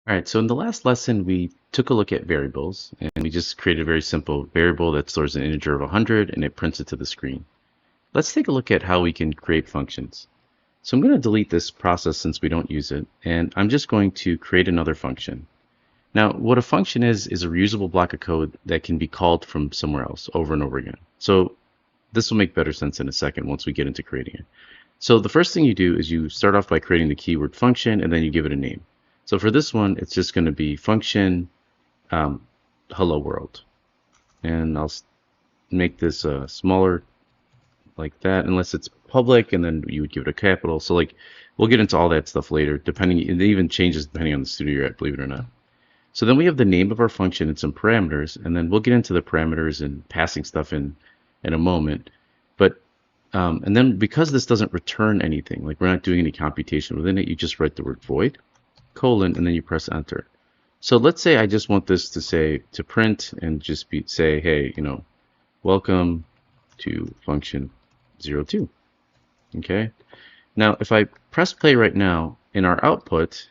All right, so in the last lesson, we took a look at variables, and we just created a very simple variable that stores an integer of 100, and it prints it to the screen. Let's take a look at how we can create functions. So I'm going to delete this process since we don't use it, and I'm just going to create another function. Now, what a function is a reusable block of code that can be called from somewhere else over and over again. So this will make better sense in a second once we get into creating it. So the first thing you do is you start off by creating the keyword function, and then you give it a name. So for this one, it's just going to be function hello world. And I'll make this smaller like that, unless it's public, and then you would give it a capital. So like, we'll get into all that stuff later, depending, it even changes depending on the studio you're at, believe it or not. So then we have the name of our function and some parameters, and then we'll get into the parameters and passing stuff in a moment. But and then because this doesn't return anything, like we're not doing any computation within it, you just write the word void, colon, and then you press enter. So let's say I just want this to say, to print and just say, hey, welcome to function 02. Okay. Now, if I press play right now in our output,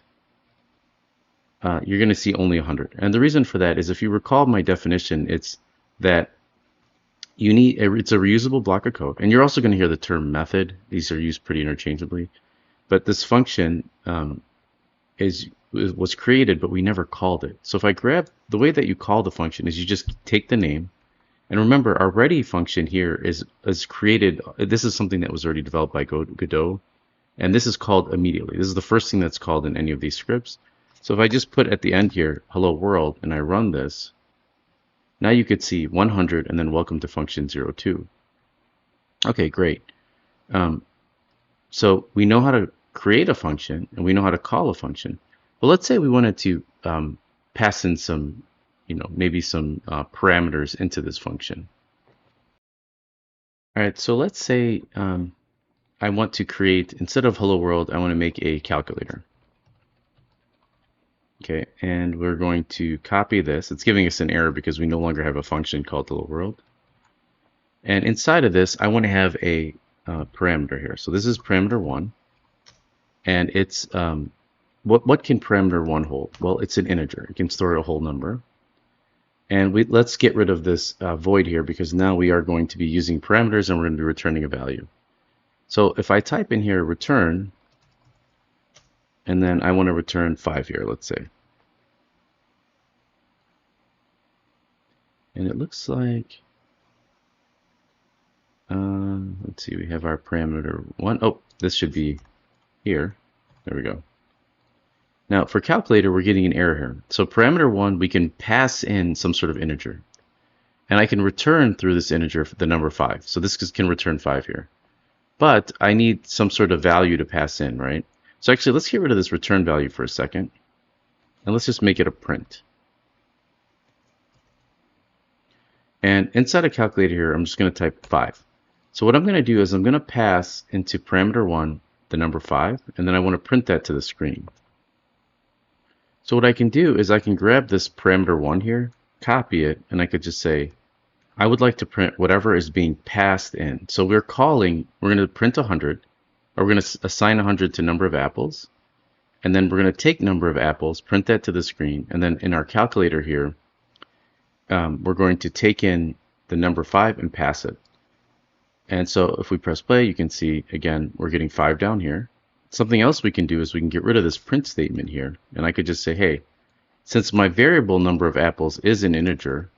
you're going to see only 100. And the reason for that is, if you recall my definition, it's that it's a reusable block of code. And you're also going to hear the term method. These are used pretty interchangeably. But this function was created, but we never called it. So if I grab, the way that you call the function is you just take the name. And remember, our ready function here is created. This is something that was already developed by Godot. And this is called immediately. This is the first thing that's called in any of these scripts. So if I just put at the end here, hello world, and I run this, now you could see 100 and then welcome to function 02. Okay, great. So we know how to create a function and we know how to call a function. But let's say we wanted to pass in some, maybe some parameters into this function. All right, so let's say I want to create, instead of hello world, I want to make a calculator. Okay, and we're going to copy this. It's giving us an error because we no longer have a function called hello world. And inside of this, I want to have a parameter here. So this is parameter 1. And it's, what can parameter 1 hold? Well, it's an integer. It can store a whole number. And let's get rid of this void here, because now we are going to be using parameters and we're going to be returning a value. So if I type in here return, and then I want to return 5 here, let's say. And it looks like, let's see, we have our parameter 1. Oh, this should be here. There we go. Now for calculator, we're getting an error here. So parameter 1, we can pass in some sort of integer. And I can return through this integer the number 5. So this can return 5 here. But I need some sort of value to pass in, right? So actually, let's get rid of this return value for a second. And let's just make it a print. And inside a calculator here, I'm just going to type 5. So what I'm going to do is I'm going to pass into parameter 1 the number 5, and then I want to print that to the screen. So what I can do is I can grab this parameter 1 here, copy it, and I could just say, I would like to print whatever is being passed in. So we're going to print 100, or we're going to assign 100 to number of apples, and then we're going to take number of apples, print that to the screen, and then in our calculator here, we're going to take in the number 5 and pass it. And so if we press play, you can see, again, we're getting 5 down here. Something else we can do is we can get rid of this print statement here, and I could just say, hey, since my variable number of apples is an integer,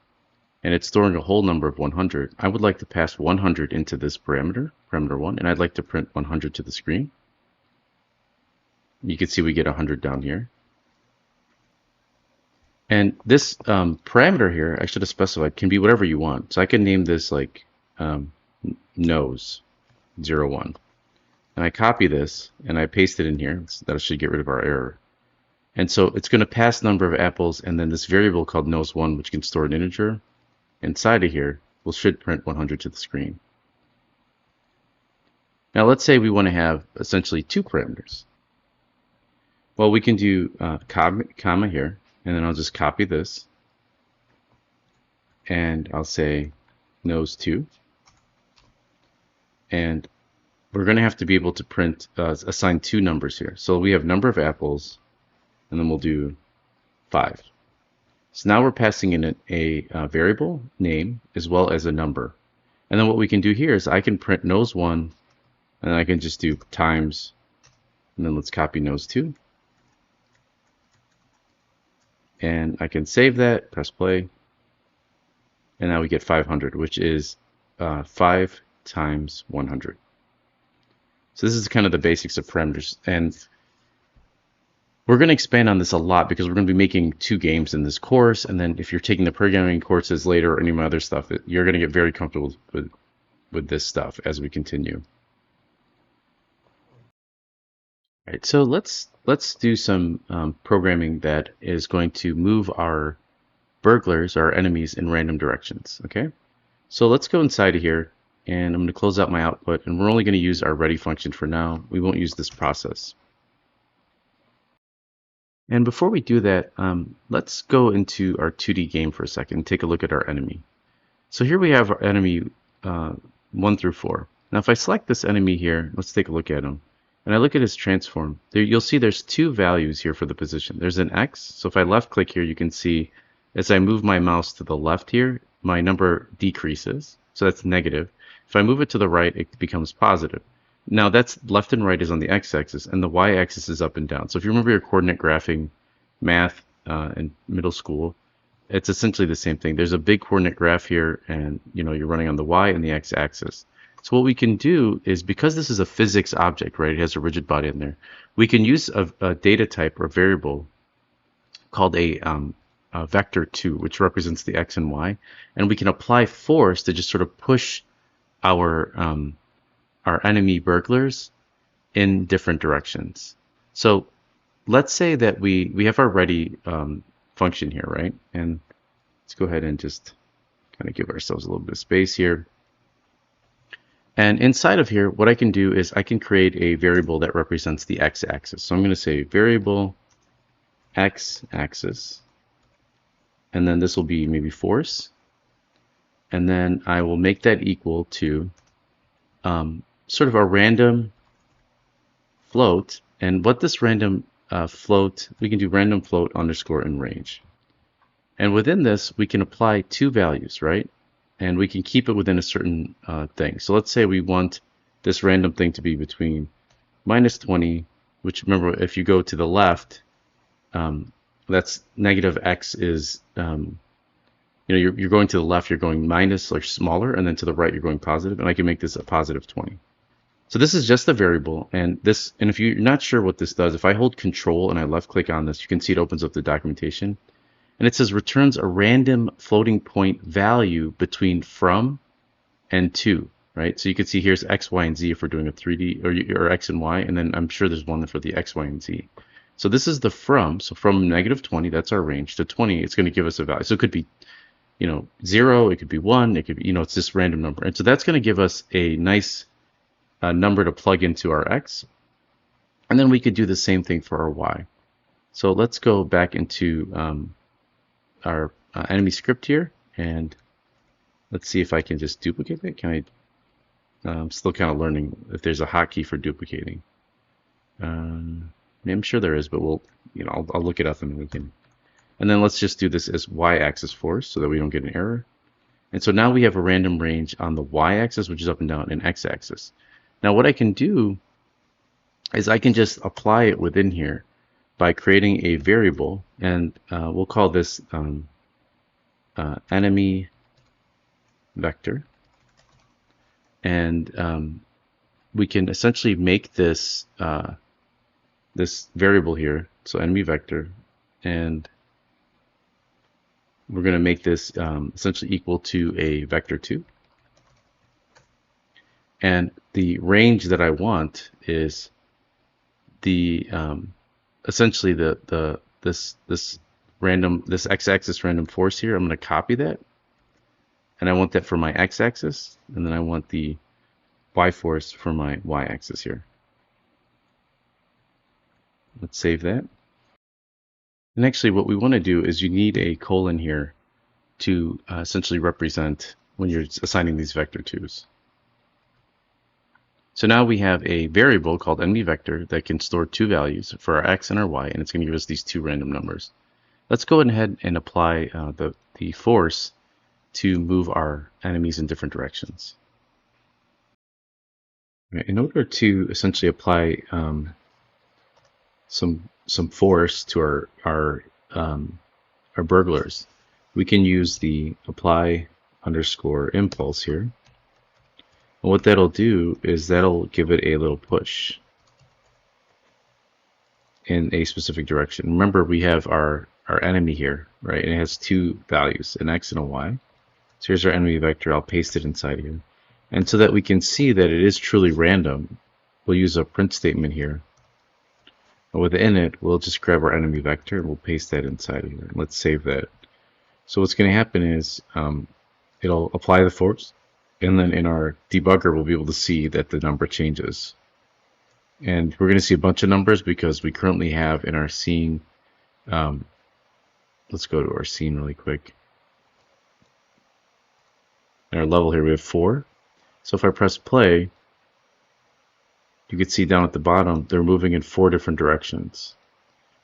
and it's storing a whole number of 100, I would like to pass 100 into this parameter 1, and I'd like to print 100 to the screen. You can see we get 100 down here. And this parameter here, I should have specified, can be whatever you want. So I can name this like nose 01. And I copy this and I paste it in here. That should get rid of our error. And so it's going to pass number of apples, and then this variable called nose1, which can store an integer, inside of here should print 100 to the screen. Now let's say we want to have essentially 2 parameters. Well, we can do comma here, and then I'll just copy this, and I'll say nose2, and we're going to have to be able to print assign 2 numbers here. So we have number of apples, and then we'll do 5. So now we're passing in a variable name as well as a number. And then what we can do here is I can print nose1, and I can just do times, and then let's copy nose2. And I can save that, press play, and now we get 500, which is 5 times 100. So this is kind of the basics of parameters, and we're going to expand on this a lot because we're going to be making 2 games in this course, and then if you're taking the programming courses later or any of my other stuff, you're going to get very comfortable with this stuff as we continue. All right, so let's do some programming that is going to move our burglars, our enemies, in random directions. Okay, so let's go inside of here, and I'm going to close out my output, and we're only going to use our ready function for now. We won't use this process. And before we do that, let's go into our 2D game for a second and take a look at our enemy. So here we have our enemy 1 through 4. Now if I select this enemy here, let's take a look at him. And I look at his transform. There, you'll see there's 2 values here for the position. There's an X, so if I left click here, you can see as I move my mouse to the left here, my number decreases, so that's negative. If I move it to the right, it becomes positive. Now that's left and right is on the x-axis, and the y-axis is up and down. So if you remember your coordinate graphing math in middle school, it's essentially the same thing. There's a big coordinate graph here, and you're running on the y and the x-axis. So what we can do is, because this is a physics object, right? It has a rigid body in there. We can use a data type or variable called a vector2, which represents the x and y, and we can apply force to just sort of push our enemy burglars in different directions. So let's say that we have our ready function here, right? And let's go ahead and just kind of give ourselves a little bit of space here. And inside of here, what I can do is I can create a variable that represents the x-axis. So I'm going to say variable x-axis, and then this will be maybe force, and then I will make that equal to sort of a random float. And what this random float, we can do random float underscore in range. And within this, we can apply 2 values, right? And we can keep it within a certain thing. So let's say we want this random thing to be between -20, which, remember, if you go to the left, that's negative x is, you're going to the left, you're going minus or smaller, and then to the right, you're going positive, and I can make this a positive 20. So this is just a variable, and if you're not sure what this does, if I hold Control and I left click on this, you can see it opens up the documentation. And it says returns a random floating point value between from and to, right? So you can see here's x, y, and z if we're doing a 3D, or x and y, and then I'm sure there's one for the x, y, and z. So this is the from, so from -20, that's our range, to 20, it's going to give us a value. So it could be, 0, it could be 1, it could be, it's this random number. And so that's going to give us a nice number to plug into our x. And then we could do the same thing for our y. So let's go back into our enemy script here, and let's see if I can just duplicate it. Can I? I'm still kind of learning if there's a hotkey for duplicating. I'm sure there is, but I'll look it up and we can. And then let's just do this as y-axis force so that we don't get an error. And so now we have a random range on the y-axis, which is up and down, and x-axis. Now what I can do is I can just apply it within here by creating a variable, and we'll call this enemy vector, and we can essentially make this this variable here, so enemy vector, and we're going to make this essentially equal to a vector2, and the range that I want is the essentially this x-axis random force here. I'm going to copy that, and I want that for my x-axis, and then I want the y-force for my y-axis here. Let's save that. And actually what we want to do is you need a colon here to essentially represent when you're assigning these vector2s. So now we have a variable called enemy vector that can store 2 values for our x and our y, and it's going to give us these 2 random numbers. Let's go ahead and apply the force to move our enemies in different directions. In order to essentially apply some force to our burglars, we can use the apply underscore impulse here. And what that'll do is that'll give it a little push in a specific direction. Remember, we have our enemy here, right? And it has two values, an x and a y. So here's our enemy vector. I'll paste it inside here. And so that we can see that it is truly random, we'll use a print statement here. And within it, we'll just grab our enemy vector and we'll paste that inside here. Let's save that. So what's going to happen is it'll apply the force, and then in our debugger, we'll be able to see that the number changes. And we're going to see a bunch of numbers because we currently have in our scene, let's go to our scene really quick. In our level here, we have 4. So if I press play, you can see down at the bottom, they're moving in 4 different directions.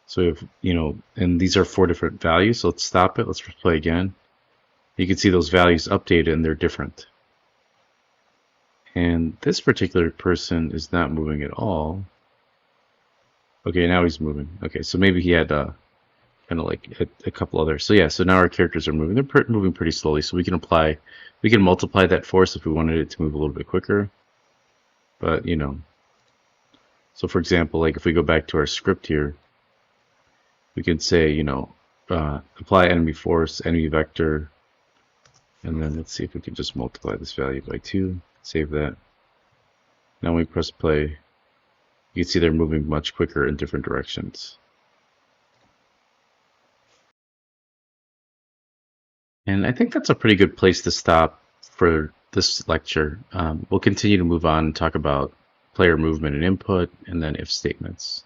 So if, and these are 4 different values. So let's stop it. Let's press play again. You can see those values updated and they're different. And this particular person is not moving at all. Okay, now he's moving. Okay, so maybe he had kind of like a couple others. So yeah, so now our characters are moving. They're moving pretty slowly. So we can multiply that force if we wanted it to move a little bit quicker. But so for example, like if we go back to our script here, we can say apply enemy force, enemy vector, and then let's see if we can just multiply this value by 2. Save that. Now when we press play, you can see they're moving much quicker in different directions. And I think that's a pretty good place to stop for this lecture. We'll continue to move on and talk about player movement and input, and then if statements.